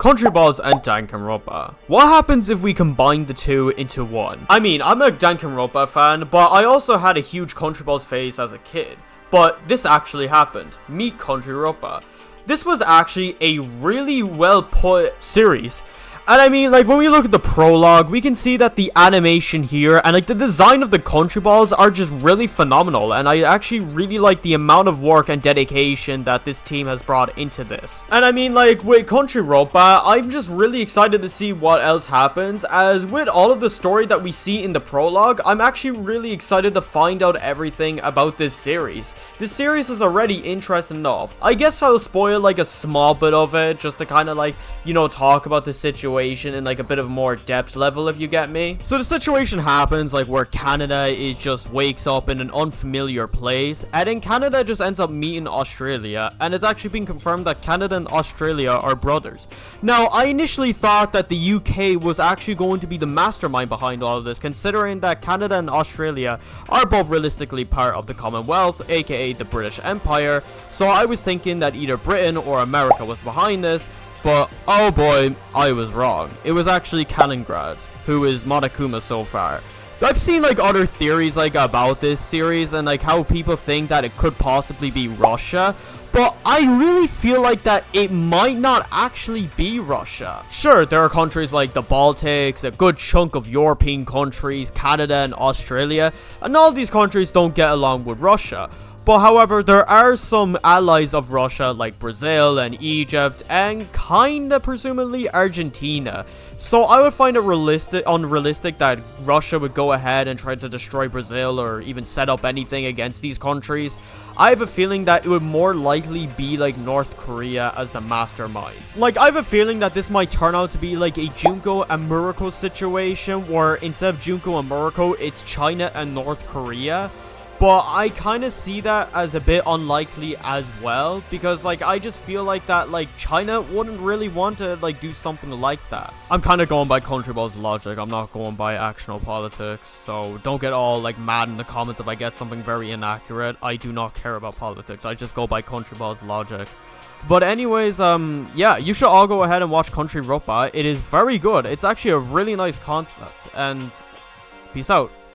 Countryballs and Danganronpa. What happens if we combine the two into one? I mean, I'm a Danganronpa fan, but I also had a huge Countryballs phase as a kid. But this actually happened. Meet Countryronpa. This was actually a really well put series. And I mean, like, when we look at the prologue, we can see that the animation here and, like, the design of the Countryballs are just really phenomenal. And I actually really like the amount of work and dedication that this team has brought into this. And I mean, like, with Countryronpa, I'm just really excited to see what else happens. As with all of the story that we see in the prologue, I'm actually really excited to find out everything about this series. This series is already interesting enough. I guess I'll spoil, like, a small bit of it, just to kind of, like, you know, talk about the situation in like a bit of more depth level, if you get me. So the situation happens like where Canada is just wakes up in an unfamiliar place, and then Canada just ends up meeting Australia, and it's actually been confirmed that Canada and Australia are brothers. Now, I initially thought that the UK was actually going to be the mastermind behind all of this, considering that Canada and Australia are both realistically part of the Commonwealth, aka the British Empire. So I was thinking that either Britain or America was behind this. But, oh boy, I was wrong. It was actually Kaliningrad, who is Monokuma so far. I've seen, like, other theories, like, about this series, and, like, how people think that it could possibly be Russia. But I really feel like that it might not actually be Russia. Sure, there are countries like the Baltics, a good chunk of European countries, Canada and Australia, and all of these countries don't get along with Russia. But however, there are some allies of Russia like Brazil and Egypt and kinda presumably Argentina. So I would find it unrealistic that Russia would go ahead and try to destroy Brazil or even set up anything against these countries. I have a feeling that it would more likely be like North Korea as the mastermind. Like, I have a feeling that this might turn out to be like a Junko and Murako situation where instead of Junko and Murako, it's China and North Korea. But I kind of see that as a bit unlikely as well, because, like, I just feel like that, like, China wouldn't really want to, like, do something like that. I'm kind of going by Countryballs logic. I'm not going by actional politics, so don't get all, like, mad in the comments if I get something very inaccurate. I do not care about politics. I just go by Countryballs logic. But anyways, yeah, you should all go ahead and watch Countryronpa. It is very good. It's actually a really nice concept, and peace out.